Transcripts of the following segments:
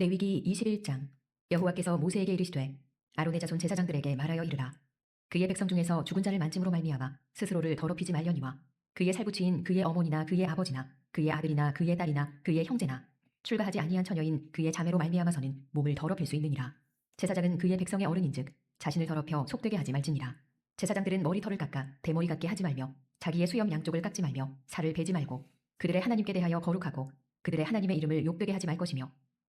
레위기 21장. 여호와께서 모세에게 이르시되 아론의 자손 제사장들에게 말하여 이르라. 그의 백성 중에서 죽은 자를 만짐으로 말미암아 스스로를 더럽히지 말려니와 그의 살구치인 그의 어머니나 그의 아버지나 그의 아들이나 그의 딸이나 그의 형제나 출가하지 아니한 처녀인 그의 자매로 말미암아서는 몸을 더럽힐 수 있느니라. 제사장은 그의 백성의 어른인즉 자신을 더럽혀 속되게 하지 말지니라. 제사장들은 머리털을 깎아 대머리 같게 하지 말며 자기의 수염 양쪽을 깎지 말며 살을 베지 말고 그들의 하나님께 대하여 거룩하고 그들의 하나님의 이름을 욕되게 하지 말 것이며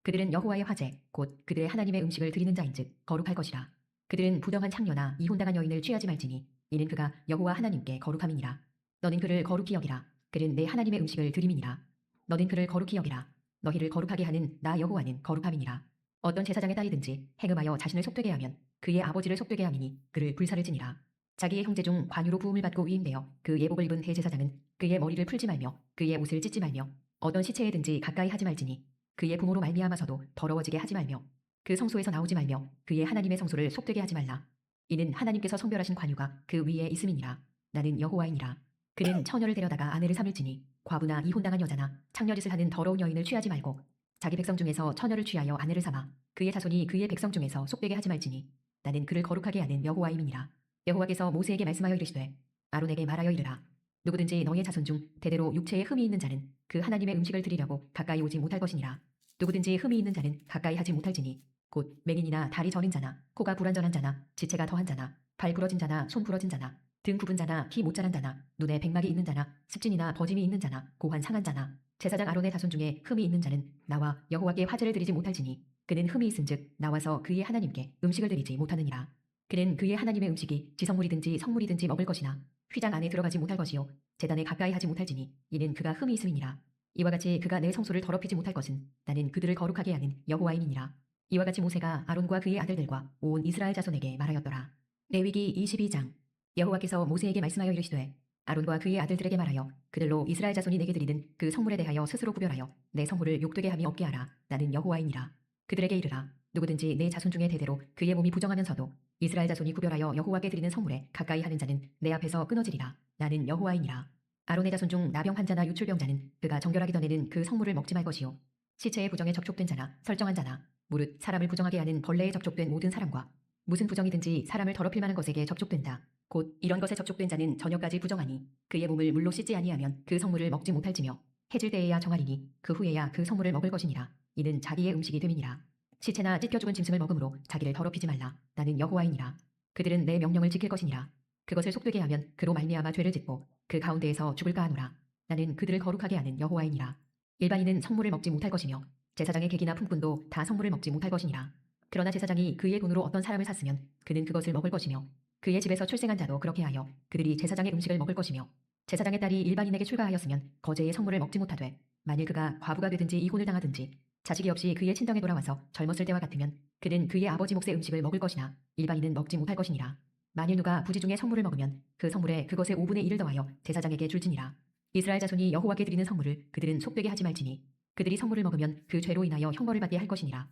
그들은 여호와의 화제 곧 그들의 하나님의 음식을 드리는 자인즉 거룩할 것이라. 그들은 부정한 창녀나 이혼당한 여인을 취하지 말지니 이는 그가 여호와 하나님께 거룩함이니라. 너는 그를 거룩히 여기라. 그는 내 하나님의 음식을 드림이니라. 너는 그를 거룩히 여기라. 너희를 거룩하게 하는 나 여호와는 거룩함이니라. 어떤 제사장의 딸이든지 행음하여 자신을 속되게 하면 그의 아버지를 속되게 함이니 그를 불사를 지니라. 자기의 형제 중 관유로 부음을 받고 위임되어 그 예복을 입은 대제사장은 그의 머리를 풀지 말며 그의 옷을 찢지 말며 어떤 시체에든지 가까이 하지 말지니 그의 부모로 말미암아서도 더러워지게 하지 말며 그 성소에서 나오지 말며 그의 하나님의 성소를 속되게 하지 말라. 이는 하나님께서 성별하신 관유가 그 위에 있음이니라. 나는 여호와이니라. 그는 처녀를 데려다가 아내를 삼을지니 과부나 이혼당한 여자나 창녀짓을 하는 더러운 여인을 취하지 말고 자기 백성 중에서 처녀를 취하여 아내를 삼아 그의 자손이 그의 백성 중에서 속되게 하지 말지니 나는 그를 거룩하게 하는 여호와임이니라. 여호와께서 모세에게 말씀하여 이르시되 아론에게 말하여 이르라. 누구든지 너의 자손 중 대대로 육체에 흠이 있는 자는 그 하나님의 음식을 드리려고 가까이 오지 못할 것이니라. 누구든지 흠이 있는 자는 가까이 하지 못할지니 곧 맹인이나 다리 저린 자나 코가 불완전한 자나 지체가 더한 자나 발 부러진 자나 손 부러진 자나 등 굽은 자나 키 못 자란 자나 눈에 백막이 있는 자나 습진이나 버짐이 있는 자나 고환 상한 자나 제사장 아론의 자손 중에 흠이 있는 자는 나와 여호와께 화제를 드리지 못할지니 그는 흠이 있은즉 나와서 그의 하나님께 음식을 드리지 못하느니라. 그는 그의 하나님의 음식이 지성물이든지 성물이든지 먹을 것이나 휘장 안에 들어가지 못할 것이요 제단에 가까이 하지 못할지니 이는 그가 흠이 있음이니라. 이와 같이 그가 내 성소를 더럽히지 못할 것은 나는 그들을 거룩하게 하는 여호와임이니라. 이와 같이 모세가 아론과 그의 아들들과 온 이스라엘 자손에게 말하였더라. 레위기 22장. 여호와께서 모세에게 말씀하여 이르시되 아론과 그의 아들들에게 말하여 그들로 이스라엘 자손이 내게 드리는 그 성물에 대하여 스스로 구별하여 내 성물을 욕되게 함이 없게 하라. 나는 여호와이니라. 그들에게 이르라. 누구든지 내 자손 중에 대대로 그의 몸이 부정하면서도 이스라엘 자손이 구별하여 여호와께 드리는 성물에 가까이 하는 자는 내 앞에서 끊어지리라. 나는 여호와이니라. 아론의 자손 중 나병 환자나 유출병자는 그가 정결하기 전에는 그 성물을 먹지 말 것이요 시체의 부정에 접촉된 자나 설정한 자나 무릇 사람을 부정하게 하는 벌레에 접촉된 모든 사람과 무슨 부정이든지 사람을 더럽힐 만한 것에게 접촉된다. 곧 이런 것에 접촉된 자는 저녁까지 부정하니 그의 몸을 물로 씻지 아니하면 그 성물을 먹지 못할지며 해질 때에야 정하리니 그 후에야 그 성물을 먹을 것이니라. 이는 자기의 음식이 됨이니라. 시체나 찢겨 죽은 짐승을 먹음으로 자기를 더럽히지 말라. 나는 여호와이니라. 그들은 내 명령을 지킬 것이니라. 그것을 속되게 하면 그로 말미암아 죄를 짓고 그 가운데에서 죽을까 하노라. 나는 그들을 거룩하게 하는 여호와이니라. 일반인은 성물을 먹지 못할 것이며 제사장의 객이나 품꾼도 다 성물을 먹지 못할 것이니라. 그러나 제사장이 그의 돈으로 어떤 사람을 샀으면 그는 그것을 먹을 것이며 그의 집에서 출생한 자도 그렇게 하여 그들이 제사장의 음식을 먹을 것이며 제사장의 딸이 일반인에게 출가하였으면 거제의 성물을 먹지 못하되 만일 그가 과부가 되든지 이혼을 당하든지 자식이 없이 그의 친정에 돌아와서 젊었을 때와 같으면 그는 그의 아버지 몫의 음식을 먹을 것이나 일반인은 먹지 못할 것이니라. 만일 누가 부지 중에 성물을 먹으면 그 성물에 그것의 5분의 1을 더하여 제사장에게 줄지니라. 이스라엘 자손이 여호와께 드리는 성물을 그들은 속되게 하지 말지니 그들이 성물을 먹으면 그 죄로 인하여 형벌을 받게 할 것이니라.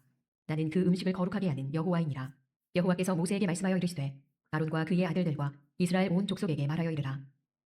나는 그 음식을 거룩하게 하는 여호와이니라. 여호와께서 모세에게 말씀하여 이르시되 아론과 그의 아들들과 이스라엘 온 족속에게 말하여 이르라.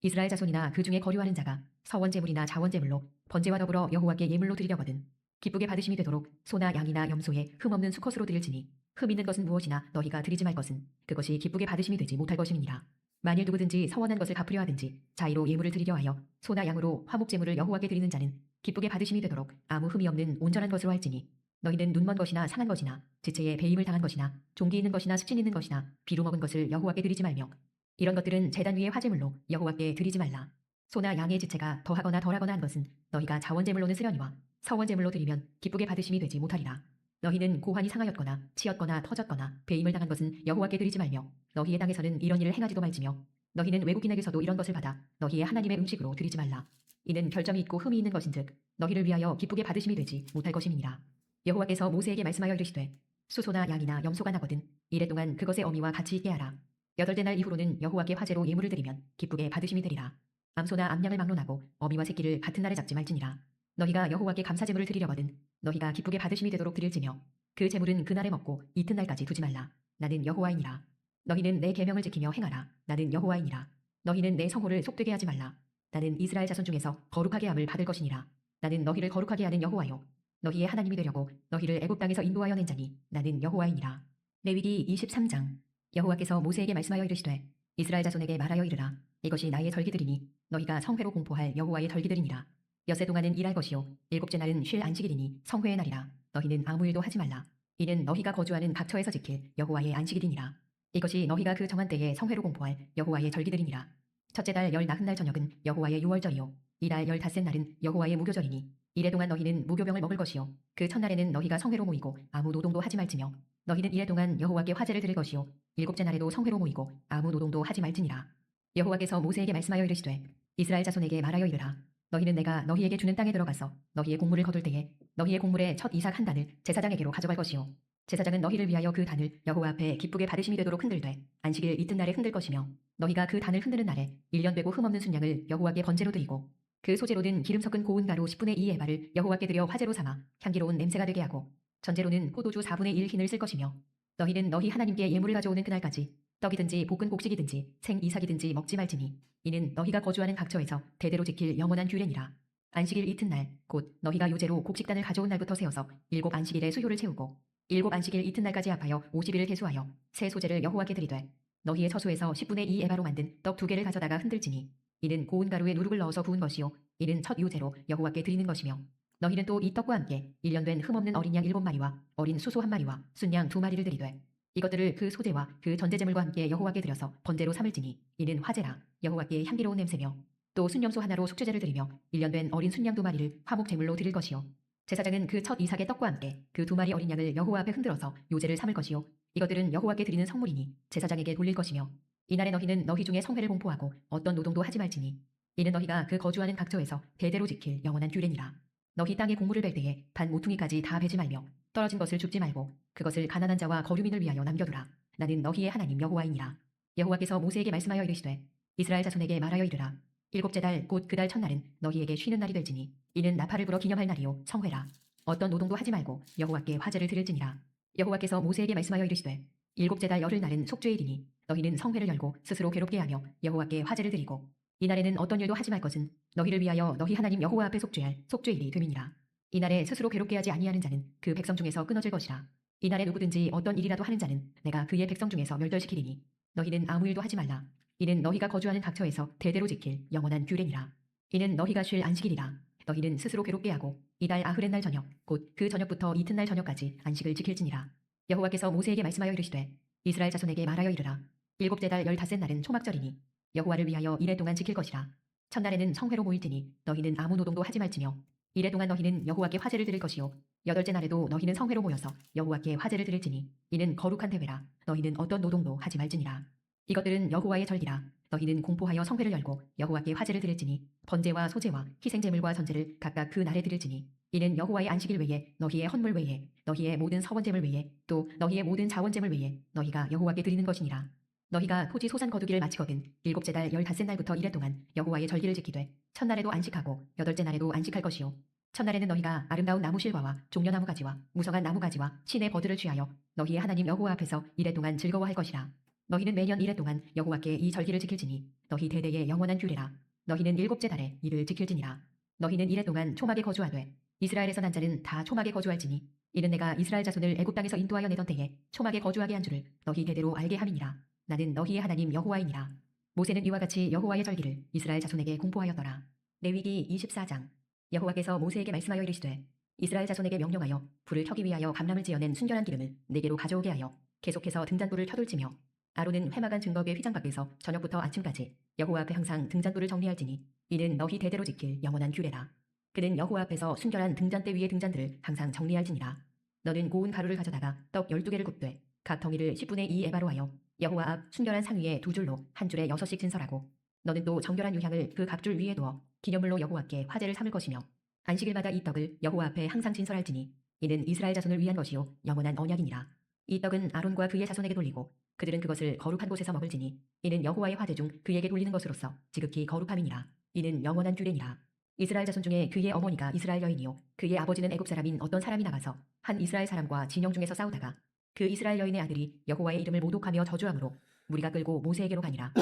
이스라엘 자손이나 그 중에 거류하는 자가 서원 제물이나 자원 제물로 번제와 더불어 여호와께 예물로 드리려거든 기쁘게 받으심이 되도록 소나 양이나 염소에 흠 없는 수컷으로 드릴지니 흠 있는 것은 무엇이나 너희가 드리지 말 것은 그것이 기쁘게 받으심이 되지 못할 것임이니라. 만일 누구든지 서원한 것을 갚으려 하든지 자의로 예물을 드리려 하여 소나 양으로 화목 제물을 여호와께 드리는 자는 기쁘게 받으심이 되도록 아무 흠이 없는 온전한 것으로 할지니 너희는 눈먼 것이나 상한 것이나 지체에 배임을 당한 것이나 종기 있는 것이나 습진 있는 것이나 비루 먹은 것을 여호와께 드리지 말며 이런 것들은 제단 위의 화제물로 여호와께 드리지 말라. 소나 양의 지체가 더하거나 덜하거나 한 것은 너희가 자원제물로는 쓰려니와 서원제물로 드리면 기쁘게 받으심이 되지 못하리라. 너희는 고환이 상하였거나 치였거나 터졌거나 배임을 당한 것은 여호와께 드리지 말며 너희의 땅에서는 이런 일을 행하지도 말지며 너희는 외국인에게서도 이런 것을 받아 너희의 하나님의 음식으로 드리지 말라. 이는 결점이 있고 흠이 있는 것인즉 너희를 위하여 기쁘게 받으심이 되지 못할 것임이니라. 여호와께서 모세에게 말씀하여 이르시되 수소나 양이나 염소가 나거든 이래 동안 그것의 어미와 같이 있게 하라. 8대 날 이후로는 여호와께 화제로 예물을 드리면 기쁘게 받으심이 되리라. 암소나 암양을 막론하고 어미와 새끼를 같은 날에 잡지 말지니라. 너희가 여호와께 감사제물을 드리려거든 너희가 기쁘게 받으심이 되도록 드릴지며 그 제물은 그날에 먹고 이튿날까지 두지 말라. 나는 여호와이니라. 너희는 내 계명을 지키며 행하라. 나는 여호와이니라. 너희는 내 성호를 속되게 하지 말라. 나는 이스라엘 자손 중에서 거룩하게 함을 받을 것이니라. 나는 너희를 거룩하게 하는 여호와요. 너희의 하나님이 되려고 너희를 애굽 땅에서 인도하여 낸 자니 나는 여호와이니라. 레위기 23장. 여호와께서 모세에게 말씀하여 이르시되 이스라엘 자손에게 말하여 이르라. 이것이 나의 절기들이니 너희가 성회로 공포할 여호와의 절기들이니라. 엿새 동안은 일할 것이요 일곱째 날은 쉴 안식일이니 성회의 날이라. 너희는 아무 일도 하지 말라. 이는 너희가 거주하는 각처에서 지킬 여호와의 안식일이니라. 이것이 너희가 그 정한 때에 성회로 공포할 여호와의 절기들이니라. 첫째 달 열 나흔 날 저녁은 여호와의 유월절이요 이달 열닷새 날은 여호와의 무교절이니 이래 동안 너희는 무교병을 먹을 것이요 그 첫날에는 너희가 성회로 모이고 아무 노동도 하지 말지며 너희는 이래 동안 여호와께 화제를 드릴 것이요 일곱째 날에도 성회로 모이고 아무 노동도 하지 말지니라. 여호와께서 모세에게 말씀하여 이르시되 이스라엘 자손에게 말하여 이르라. 너희는 내가 너희에게 주는 땅에 들어가서 너희의 곡물을 거둘 때에 너희의 곡물의 첫 이삭 한 단을 제사장에게로 가져갈 것이요 제사장은 너희를 위하여 그 단을 여호와 앞에 기쁘게 받으심이 되도록 흔들되 안식일 이튿날에 흔들 것이며 너희가 그 단을 흔드는 날에 1년 되고 흠없는 순양을 여호와께 번제로 드리고 그 소재로는 기름 섞은 고운 가루 10분의 2 에바를 여호와께 드려 화제로 삼아 향기로운 냄새가 되게 하고 전제로는 포도주 4분의 1 흰을 쓸 것이며 너희는 너희 하나님께 예물을 가져오는 그날까지 떡이든지 볶은 곡식이든지 생 이삭이든지 먹지 말지니 이는 너희가 거주하는 각처에서 대대로 지킬 영원한 규례니라. 안식일 이튿날 곧 너희가 요제로 곡식단을 가져온 날부터 세어서 일곱 안식일의 수효를 채우고 일곱 안식일 이튿날까지 합하여 50일을 계수하여 새 소재를 여호와께 드리되 너희의 처소에서 10분의 2 에바로 만든 떡 2개를 가져다가 흔들지니 이는 고운 가루에 누룩을 넣어서 구운 것이요 이는 첫 요제로 여호와께 드리는 것이며 너희는 또 이 떡과 함께 1년 된 흠없는 어린 양 7마리와 어린 수소 1마리와 순양 2마리를 드리되 이것들을 그 소제와 그 전제제물과 함께 여호와께 드려서 번제로 삼을지니 이는 화제라 여호와께 향기로운 냄새며 또 순염소 하나로 속죄제를 드리며 1년 된 어린 순양 2마리를 화목 제물로 드릴 것이요 제사장은 그 첫 이삭의 떡과 함께 그 2마리 어린 양을 여호와 앞에 흔들어서 요제를 삼을 것이요 이것들은 여호와께 드리는 성물이니 제사장에게 돌릴 것이며 이날에 너희는 너희 중에 성회를 공포하고 어떤 노동도 하지 말지니 이는 너희가 그 거주하는 각처에서 대대로 지킬 영원한 규례니라. 너희 땅에 곡물을 벨 때에 반 모퉁이까지 다 베지 말며 떨어진 것을 줍지 말고 그것을 가난한 자와 거류민을 위하여 남겨두라. 나는 너희의 하나님 여호와이니라. 여호와께서 모세에게 말씀하여 이르시되 이스라엘 자손에게 말하여 이르라. 일곱째 달 곧 그 달 첫날은 너희에게 쉬는 날이 될지니 이는 나팔을 불어 기념할 날이요 성회라. 어떤 노동도 하지 말고 여호와께 화제를 드릴지니라. 여호와께서 모세에게 말씀하여 이르시되 일곱째 달 열흘 날은 속죄일이니 너희는 성회를 열고 스스로 괴롭게 하며 여호와께 화제를 드리고 이날에는 어떤 일도 하지 말 것은 너희를 위하여 너희 하나님 여호와 앞에 속죄할 속죄일이 됨이니라. 이날에 스스로 괴롭게 하지 아니하는 자는 그 백성 중에서 끊어질 것이라. 이날에 누구든지 어떤 일이라도 하는 자는 내가 그의 백성 중에서 멸절시키리니 너희는 아무 일도 하지 말라. 이는 너희가 거주하는 각처에서 대대로 지킬 영원한 규례니라. 이는 너희가 쉴 안식일이라. 너희는 스스로 괴롭게 하고 이달 아흐렛 날 저녁 곧 그 저녁부터 이튿날 저녁까지 안식을 지킬지니라. 여호와께서 모세에게 말씀하여 이르시되 이스라엘 자손에게 말하여 이르라. 일곱째 달 15째 날은 초막절이니 여호와를 위하여 이래 동안 지킬 것이라. 첫날에는 성회로 모일지니 너희는 아무 노동도 하지 말지며 이래 동안 너희는 여호와께 화제를 드릴 것이요 여덟째 날에도 너희는 성회로 모여서 여호와께 화제를 드릴지니 이는 거룩한 대회라. 너희는 어떤 노동도 하지 말지니라. 이것들은 여호와의 절기라. 너희는 공포하여 성회를 열고 여호와께 화제를 드릴지니 번제와 소제와 희생제물과 전제를 각각 그 날에 드릴지니 이는 여호와의 안식일 외에 너희의 헌물 외에 너희의 모든 서원제물 외에 또 너희의 모든 자원제물 외에 너희가 여호와께 드리는 것이니라. 너희가 토지 소산 거두기를 마치거든 일곱째 달 15째 날부터 이래 동안 여호와의 절기를 지키되 첫날에도 안식하고 여덟째 날에도 안식할 것이요 첫날에는 너희가 아름다운 나무 실과와 종려나무 가지와 무성한 나무 가지와 신의 버드를 취하여 너희의 하나님 여호와 앞에서 이래 동안 즐거워할 것이라. 너희는 매년 이래 동안 여호와께 이 절기를 지킬지니 너희 대대의 영원한 규례라. 너희는 일곱째 달에 이를 지킬지니라. 너희는 이래 동안 초막에 거주하되 이스라엘에서 난 자는 다 초막에 거주할지니 이는 내가 이스라엘 자손을 애굽 땅에서 인도하여 내던 때에 초막에 거주하게 한 줄을 너희 대대로 알게 함이니라. 나는 너희의 하나님 여호와이니라. 모세는 이와 같이 여호와의 절기를 이스라엘 자손에게 공포하였더라. 레위기 24장. 여호와께서 모세에게 말씀하여 이르시되 이스라엘 자손에게 명령하여 불을 켜기 위하여 감람을 지어낸 순결한 기름을 네게로 가져오게 하여 계속해서 등잔불을 켜둘지며 아론은 회막안 증거궤 휘장 밖에서 저녁부터 아침까지 여호와 앞에 항상 등잔불을 정리할지니 이는 너희 대대로 지킬 영원한 규례라. 그는 여호와 앞에서 순결한 등잔대 위의 등잔들을 항상 정리할지니라. 너는 고운 가루를 가져다가 떡 12개를 굽되 각 덩이를 10분의 2 에바로 하여 여호와 앞 순결한 상 위에 두 줄로 한 줄에 6씩 진설하고 너는 또 정결한 유향을 그 각 줄 위에 두어 기념물로 여호와께 화제를 삼을 것이며 안식일마다 이 떡을 여호와 앞에 항상 진설할지니 이는 이스라엘 자손을 위한 것이요 영원한 언약이니라. 이 떡은 아론과 그의 자손에게 돌리고 그들은 그것을 거룩한 곳에서 먹을지니 이는 여호와의 화제 중 그에게 돌리는 것으로서 지극히 거룩함이니라. 이는 영원한 규례니라. 이스라엘 자손 중에 그의 어머니가 이스라엘 여인이요 그의 아버지는 애굽 사람인 어떤 사람이 나가서 한 이스라엘 사람과 진영 중에서 싸우다가 그 이스라엘 여인의 아들이 여호와의 이름을 모독하며 저주함으로 무리가 끌고 모세에게로 가니라.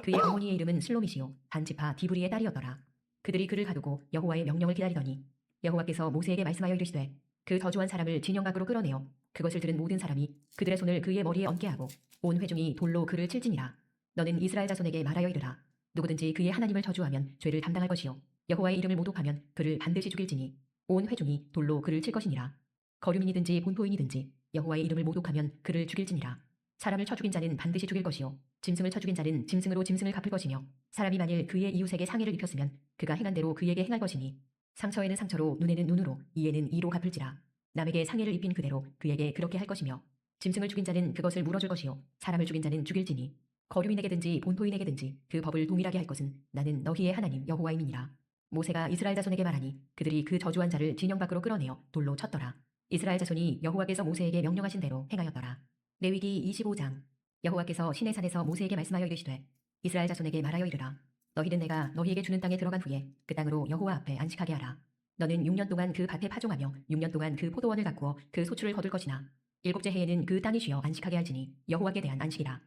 그의 어머니의 이름은 슬로미시요 단지파 디브리의 딸이었더라. 그들이 그를 가두고 여호와의 명령을 기다리더니 여호와께서 모세에게 말씀하여 이르시되 그 저주한 사람을 진영 밖으로 끌어내어 그것을 들은 모든 사람이 그들의 손을 그의 머리에 얹게 하고 온 회중이 돌로 그를 칠지니라. 너는 이스라엘 자손에게 말하여 이르라. 누구든지 그의 하나님을 저주하면 죄를 담당할 것이요 여호와의 이름을 모독하면 그를 반드시 죽일지니 온 회중이 돌로 그를 칠 것이니라. 거류민이든지 본토인이든지 여호와의 이름을 모독하면 그를 죽일지니라. 사람을 쳐 죽인 자는 반드시 죽일 것이요 짐승을 쳐 죽인 자는 짐승으로 짐승을 갚을 것이며 사람이 만일 그의 이웃에게 상해를 입혔으면 그가 행한 대로 그에게 행할 것이니 상처에는 상처로 눈에는 눈으로 이에는 이로 갚을지라. 남에게 상해를 입힌 그대로 그에게 그렇게 할 것이며 짐승을 죽인 자는 그것을 물어줄 것이요 사람을 죽인 자는 죽일지니 거류민에게든지 본토인에게든지 그 법을 동일하게 할 것은 나는 너희의 하나님 여호와임이니라. 모세가 이스라엘 자손에게 말하니 그들이 그 저주한 자를 진영 밖으로 끌어내어 돌로 쳤더라. 이스라엘 자손이 여호와께서 모세에게 명령하신 대로 행하였더라. 레위기 25장. 여호와께서 시내산에서 모세에게 말씀하여 이르시되 이스라엘 자손에게 말하여 이르라. 너희는 내가 너희에게 주는 땅에 들어간 후에 그 땅으로 여호와 앞에 안식하게 하라. 너는 6년 동안 그 밭에 파종하며 6년 동안 그 포도원을 가꾸어 그 소출을 거둘 것이나 일곱째 해에는 그 땅이 쉬어 안식하게 할지니 여호와께 대한 안식이라.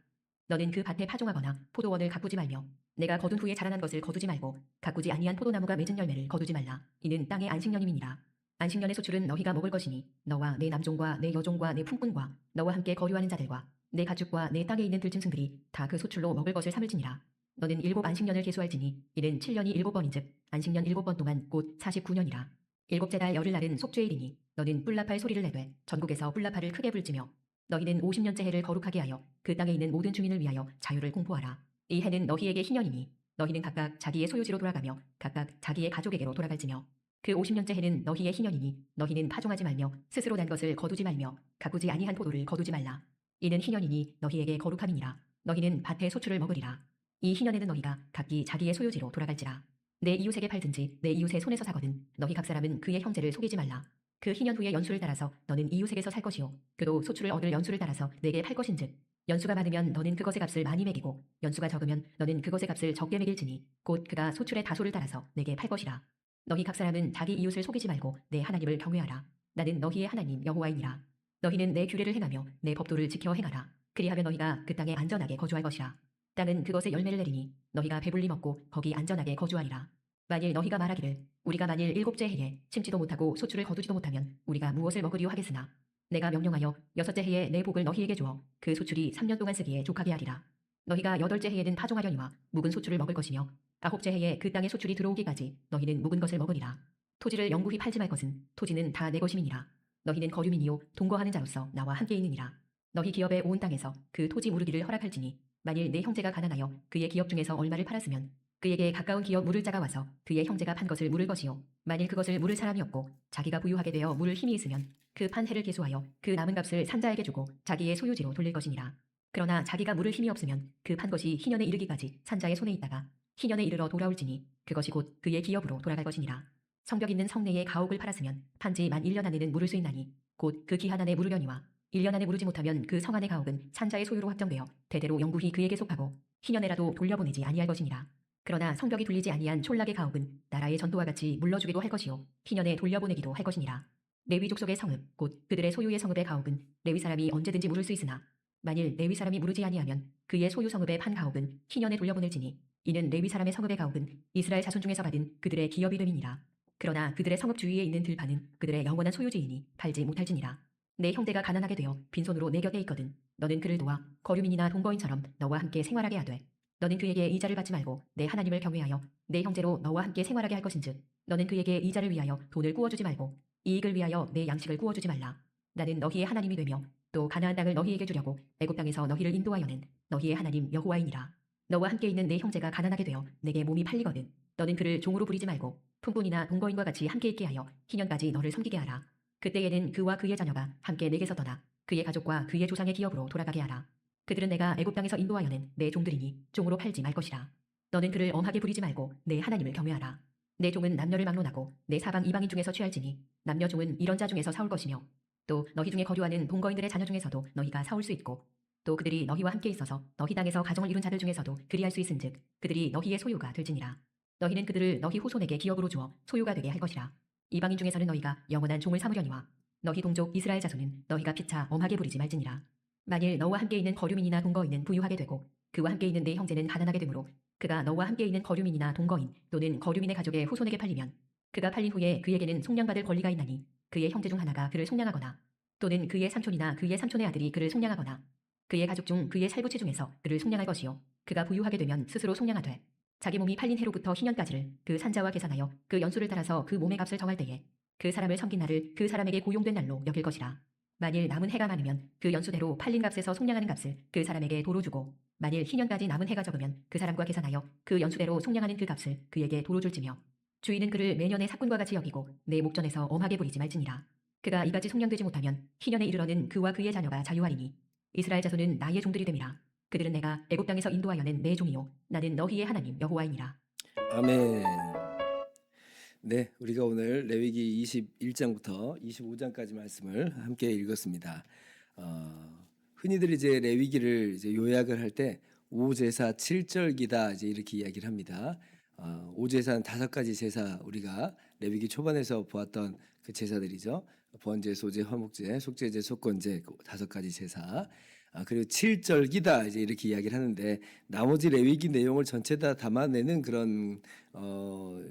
너는 그 밭에 파종하거나 포도원을 가꾸지 말며 내가 거둔 후에 자라난 것을 거두지 말고 가꾸지 아니한 포도나무가 맺은 열매를 거두지 말라. 이는 땅의 안식년임이니라. 안식년의 소출은 너희가 먹을 것이니 너와 내 남종과 내 여종과 내 품꾼과 너와 함께 거류하는 자들과 내 가축과 내 땅에 있는 들짐승들이 다 그 소출로 먹을 것을 삼을지니라. 너는 7 안식년을 계수할지니 이는 7년이 7번인즉 안식년 7번 동안 곧 49년이라. 일곱째 달 열흘날은 속죄일이니 너는 뿔나팔 소리를 내되 전국에서 뿔나팔을 크게 불지며 너희는 50년째 해를 거룩하게 하여 그 땅에 있는 모든 주민을 위하여 자유를 공포하라. 이 해는 너희에게 희년이니 너희는 각각 자기의 소유지로 돌아가며 각각 자기의 가족에게로 돌아갈지며 그 50년째 해는 너희의 희년이니 너희는 파종하지 말며 스스로 난 것을 거두지 말며 가꾸지 아니한 포도를 거두지 말라. 이는 희년이니 너희에게 거룩함이니라. 너희는 밭의 소출을 먹으리라. 이 희년에는 너희가 각기 자기의 소유지로 돌아갈지라. 내 이웃에게 팔든지 내 이웃의 손에서 사거든 너희 각 사람은 그의 형제를 속이지 말라. 그 희년 후의 연수를 따라서 너는 이웃에게서 살 것이요 그도 소출을 얻을 연수를 따라서 내게 팔 것인즉 연수가 많으면 너는 그것의 값을 많이 매기고 연수가 적으면 너는 그것의 값을 적게 매길지니 곧 그가 소출의 다소를 따라서 내게 팔 것이라. 너희 각 사람은 자기 이웃을 속이지 말고 내 하나님을 경외하라. 나는 너희의 하나님 여호와이니라. 너희는 내 규례를 행하며 내 법도를 지켜 행하라. 그리하면 너희가 그 땅에 안전하게 거주할 것이라. 땅은 그것의 열매를 내리니 너희가 배불리 먹고 거기 안전하게 거주하리라. 만일 너희가 말하기를 우리가 만일 7째 해에 심지도 못하고 소출을 거두지도 못하면 우리가 무엇을 먹으리요 하겠으나 내가 명령하여 6째 해에 내 복을 너희에게 주어 그 소출이 3년 동안 쓰기에 족하게 하리라. 너희가 8째 해에는 파종하려니와 묵은 소출을 먹을 것이며 9째 해에 그 땅에 소출이 들어오기까지 너희는 묵은 것을 먹으리라. 토지를 영구히 팔지 말 것은 토지는 다 내 것임이니라. 너희는 거류민이요 동거하는 자로서 나와 함께 있느니라. 너희 기업의 온 땅에서 그 토지 무르기를 허락할지니 만일 내 형제가 가난하여 그의 기업 중에서 얼마를 팔았으면 그에게 가까운 기업 물을 자가 와서 그의 형제가 판 것을 물을 것이요 만일 그것을 물을 사람이 없고 자기가 부유하게 되어 물을 힘이 있으면 그 판 해를 계수하여 그 남은 값을 산자에게 주고 자기의 소유지로 돌릴 것이니라. 그러나 자기가 물을 힘이 없으면 그 판 것이 희년에 이르기까지 산자의 손에 있다가 희년에 이르러 돌아올지니 그것이 곧 그의 기업으로 돌아갈 것이니라. 성벽 있는 성내에 가옥을 팔았으면 판지 만 1년 안에는 물을 수 있나니 곧 그 기한 안에 물으려니와 1년 안에 무르지 못하면 그 성 안의 가옥은 산자의 소유로 확정되어 대대로 영구히 그에게 속하고 희년에라도 돌려보내지 아니할 것이니라. 그러나 성벽이 둘리지 아니한 촌락의 가옥은 나라의 전도와 같이 물러주기도 할 것이요 희년에 돌려보내기도 할 것이니라. 레위 족속의 성읍 곧 그들의 소유의 성읍의 가옥은 레위 사람이 언제든지 물을 수 있으나 만일 레위 사람이 무르지 아니하면 그의 소유 성읍의 판 가옥은 희년에 돌려보낼지니 이는 레위 사람의 성읍의 가옥은 이스라엘 자손 중에서 받은 그들의 기업이 됨이니라. 그러나 그들의 성읍 주위에 있는 들판은 그들의 영원한 소유지이니 팔지 못할지니라. 내 형제가 가난하게 되어 빈손으로 내 곁에 있거든 너는 그를 도와 거류민이나 동거인처럼 너와 함께 생활하게 하되 너는 그에게 이자를 받지 말고 내 하나님을 경외하여 내 형제로 너와 함께 생활하게 할 것인즉 너는 그에게 이자를 위하여 돈을 구워주지 말고 이익을 위하여 내 양식을 구워주지 말라. 나는 너희의 하나님이 되며 또 가나안 땅을 너희에게 주려고 애굽 땅에서 너희를 인도하여는 너희의 하나님 여호와이니라. 너와 함께 있는 내 형제가 가난하게 되어 내게 몸이 팔리거든 너는 그를 종으로 부리지 말고 품꾼이나 동거인과 같이 함께 있게 하여 희년까지 너를 섬기게 하라. 그때에는 그와 그의 자녀가 함께 내게서 떠나 그의 가족과 그의 조상의 기업으로 돌아가게 하라. 그들은 내가 애굽 땅에서 인도하여는 내 종들이니 종으로 팔지 말 것이라. 너는 그를 엄하게 부리지 말고 내 하나님을 경외하라. 내 종은 남녀를 막론하고 내 사방 이방인 중에서 취할지니 남녀 종은 이런 자 중에서 사올 것이며 또 너희 중에 거류하는 동거인들의 자녀 중에서도 너희가 사올 수 있고 또 그들이 너희와 함께 있어서 너희 땅에서 가정을 이룬 자들 중에서도 그리할 수 있은즉 그들이 너희의 소유가 될지니라. 너희는 그들을 너희 후손에게 기업으로 주어 소유가 되게 할 것이라. 이방인 중에서는 너희가 영원한 종을 삼으려니와 너희 동족 이스라엘 자손은 너희가 피차 엄하게 부리지 말지니라. 만일 너와 함께 있는 거류민이나 동거인은 부유하게 되고 그와 함께 있는 네 형제는 가난하게 되므로 그가 너와 함께 있는 거류민이나 동거인 또는 거류민의 가족의 후손에게 팔리면 그가 팔린 후에 그에게는 속량받을 권리가 있나니 그의 형제 중 하나가 그를 속량하거나 또는 그의 삼촌이나 그의 삼촌의 아들이 그를 속량하거나 그의 가족 중 그의 살부치 중에서 그를 속량할 것이요 그가 부유하게 되면 스스로 속량하되 자기 몸이 팔린 해로부터 희년까지를 그 산자와 계산하여 그 연수를 따라서 그 몸의 값을 정할 때에 그 사람을 섬긴 날을 그 사람에게 고용된 날로 여길 것이라. 만일 남은 해가 많으면 그 연수대로 팔린 값에서 속량하는 값을 그 사람에게 도로 주고 만일 희년까지 남은 해가 적으면 그 사람과 계산하여 그 연수대로 속량하는 그 값을 그에게 도로 줄지며 주인은 그를 매년의 사꾼과 같이 여기고 내 목전에서 엄하게 부리지 말지니라. 그가 이같이 속량되지 못하면 희년에 이르러는 그와 그의 자녀가 자유하리니 이스라엘 자손은 나의 종들이 됨이라. 그들은 내가 애굽 땅에서 인도하여 낸 내 종이요 나는 너희의 하나님 여호와이니라. 아멘. 네, 우리가 오늘 레위기 21장부터 25장까지 말씀을 함께 읽었습니다. 흔히들 이제 레위기를 이제 요약을 할 때 오제사 7절기다 이제 이렇게 이야기를 합니다. 오제사는 5가지 제사, 우리가 레위기 초반에서 보았던 그 제사들이죠. 번제, 소제, 화목제, 속죄제, 속건제 5가지 제사. 그리고 7절기다 이제 이렇게 이야기를 하는데 나머지 레위기 내용을 전체 다 담아내는 그런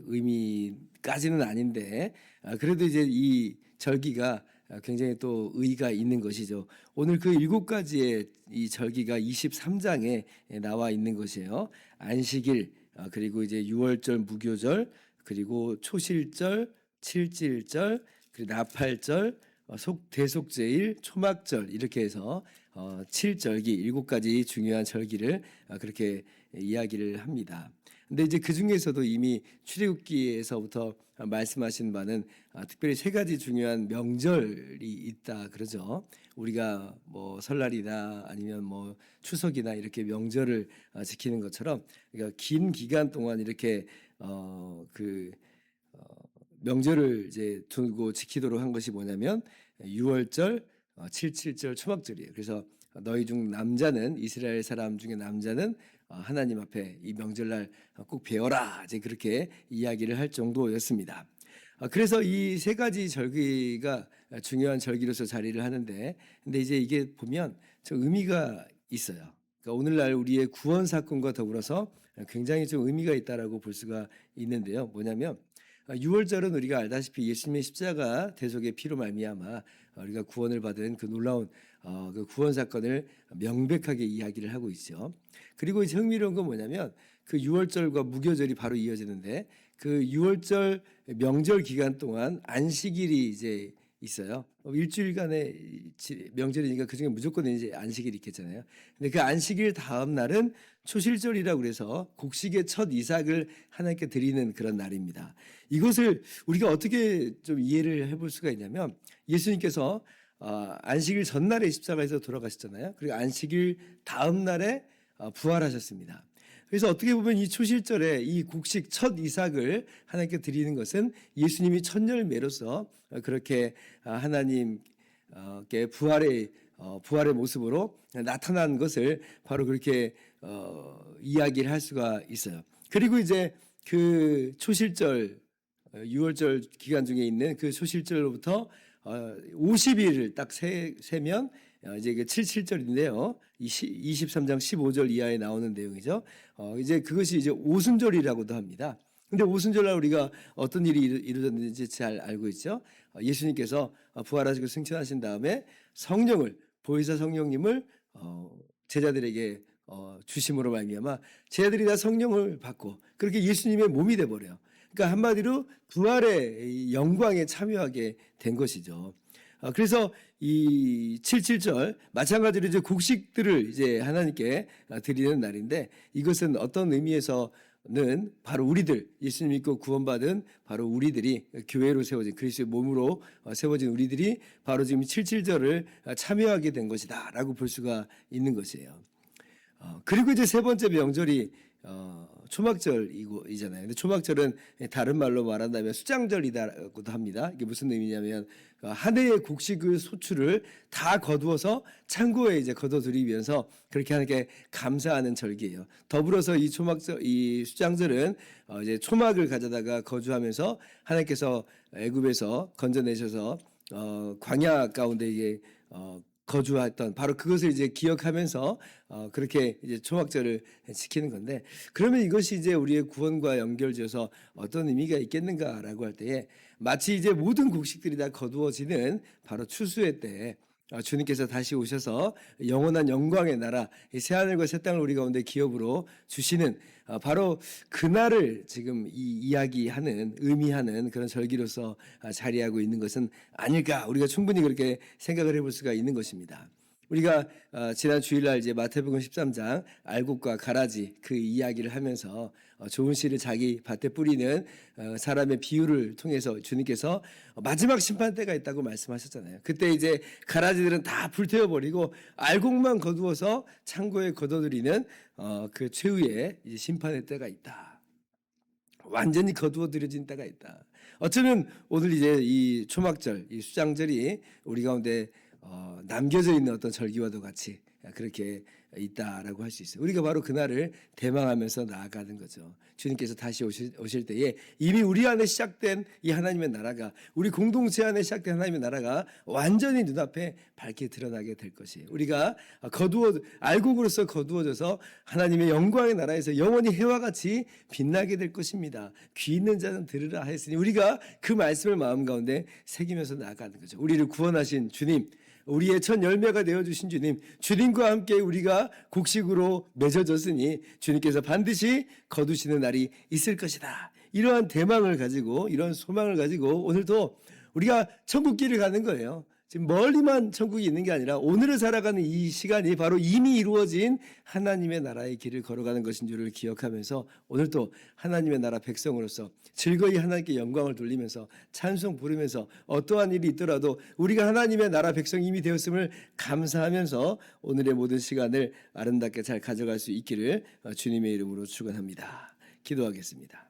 의미까지는 아닌데 그래도 이제 이 절기가 굉장히 또 의의가 있는 것이죠. 오늘 그 7가지의 이 절기가 23장에 나와 있는 것이에요. 안식일, 그리고 이제 유월절, 무교절, 그리고 초실절, 칠칠절, 그리고 나팔절, 대속제일, 초막절 이렇게 해서 7절기 7가지 중요한 절기를 그렇게 이야기를 합니다. 근데 이제 그 중에서도 이미 출애굽기에서부터 말씀하신 바는 특별히 3가지 중요한 명절이 있다 그러죠. 우리가 뭐 설날이나 아니면 뭐 추석이나 이렇게 명절을 지키는 것처럼 그러니까 긴 기간 동안 이렇게 명절을 이제 두고 지키도록 한 것이 뭐냐면 유월절, 칠칠절, 초막절이에요. 그래서 너희 중 남자는 이스라엘 사람 중에 남자는 하나님 앞에 이 명절날 꼭 배워라 이제 그렇게 이야기를 할 정도였습니다. 그래서 이 3가지 절기가 중요한 절기로서 자리를 하는데, 근데 이제 이게 보면 좀 의미가 있어요. 그러니까 오늘날 우리의 구원 사건과 더불어서 굉장히 좀 의미가 있다라고 볼 수가 있는데요. 뭐냐면 6월절은 우리가 알다시피 예수님의 십자가 대속의 피로 말미암아 우리가 구원을 받은 그 놀라운 그 구원 사건을 명백하게 이야기를 하고 있죠. 그리고 이제 흥미로운 건 뭐냐면 그 6월절과 무교절이 바로 이어지는데 그 6월절 명절 기간 동안 안식일이 이제 있어요. 일주일간의 명절이니까 그중에 무조건 이제 안식일이 있겠잖아요. 근데 그 안식일 다음 날은 초실절이라고 그래서 곡식의 첫 이삭을 하나님께 드리는 그런 날입니다. 이것을 우리가 어떻게 좀 이해를 해볼 수가 있냐면 예수님께서 안식일 전날에 십자가에서 돌아가셨잖아요. 그리고 안식일 다음 날에 부활하셨습니다. 그래서 어떻게 보면 이 초실절에 이 곡식 첫 이삭을 하나님께 드리는 것은 예수님이 첫 열매로서 그렇게 하나님께 부활의 모습으로 나타난 것을 바로 그렇게 이야기를 할 수가 있어요. 그리고 이제 그 초실절 6월절 기간 중에 있는 그 초실절로부터 50일을 딱 세면 이제 그 77절인데요. 23장 15절 이하에 나오는 내용이죠. 이제 그것이 이제 오순절이라고도 합니다. 근데 오순절날 우리가 어떤 일이 이루어졌는지 잘 알고 있죠. 예수님께서 부활하시고 승천하신 다음에 성령을 보혜사 성령님을 제자들에게 주심으로 말미암아 제자들이 다 성령을 받고 그렇게 예수님의 몸이 돼 버려요. 그러니까 한마디로 부활의 영광에 참여하게 된 것이죠. 그래서 이 77절 마찬가지로 이제 곡식들을 이제 하나님께 드리는 날인데 이것은 어떤 의미에서는 바로 우리들 예수님 믿고 구원받은 바로 우리들이 교회로 세워진 그리스도의 몸으로 세워진 우리들이 바로 지금 77절을 참여하게 된 것이다라고 볼 수가 있는 것이에요. 그리고 이제 3번째 명절이 초막절이잖아요. 근데 초막절은 다른 말로 말한다면 수장절이다고도 합니다. 이게 무슨 의미냐면 한 해의 곡식을 소출을 다 거두어서 창고에 이제 거둬들이면서 그렇게 하나님께 감사하는 절기예요. 더불어서 이 초막절, 이 수장절은 이제 초막을 가져다가 거주하면서 하나님께서 애굽에서 건져내셔서 광야 가운데 이게 거주했던 바로 그것을 이제 기억하면서 그렇게 이제 초막절을 지키는 건데, 그러면 이것이 이제 우리의 구원과 연결지어서 어떤 의미가 있겠는가라고 할 때에 마치 이제 모든 곡식들이 다 거두어지는 바로 추수의 때에 주님께서 다시 오셔서 영원한 영광의 나라, 이 새하늘과 새 땅을 우리 가운데 기업으로 주시는 바로 그날을 지금 이 이야기하는, 의미하는 그런 절기로서 자리하고 있는 것은 아닐까, 우리가 충분히 그렇게 생각을 해볼 수가 있는 것입니다. 우리가 지난 주일날 이제 마태복음 13장 알곡과 가라지 그 이야기를 하면서 좋은 씨를 자기 밭에 뿌리는 사람의 비유를 통해서 주님께서 마지막 심판 때가 있다고 말씀하셨잖아요. 그때 이제 가라지들은 다 불태워버리고 알곡만 거두어서 창고에 거둬들이는 그 최후의 이제 심판의 때가 있다. 완전히 거두어들여진 때가 있다. 어쩌면 오늘 이제 이 초막절, 이 수장절이 우리 가운데 남겨져 있는 어떤 절기와도 같이 그렇게 있다라고 할 수 있어요. 우리가 바로 그날을 대망하면서 나아가는 거죠. 주님께서 다시 오실 때에 이미 우리 안에 시작된 이 하나님의 나라가, 우리 공동체 안에 시작된 하나님의 나라가 완전히 눈앞에 밝게 드러나게 될 것이에요. 우리가 알곡으로서 거두어져서 하나님의 영광의 나라에서 영원히 해와 같이 빛나게 될 것입니다. 귀 있는 자는 들으라 하였으니 우리가 그 말씀을 마음 가운데 새기면서 나아가는 거죠. 우리를 구원하신 주님, 우리의 첫 열매가 되어주신 주님, 주님과 함께 우리가 곡식으로 맺어졌으니 주님께서 반드시 거두시는 날이 있을 것이다. 이러한 대망을 가지고, 이런 소망을 가지고 오늘도 우리가 천국길을 가는 거예요. 지금 멀리만 천국이 있는 게 아니라 오늘을 살아가는 이 시간이 바로 이미 이루어진 하나님의 나라의 길을 걸어가는 것인 줄을 기억하면서 오늘도 하나님의 나라 백성으로서 즐거이 하나님께 영광을 돌리면서 찬송 부르면서 어떠한 일이 있더라도 우리가 하나님의 나라 백성이 이미 되었음을 감사하면서 오늘의 모든 시간을 아름답게 잘 가져갈 수 있기를 주님의 이름으로 축원합니다. 기도하겠습니다.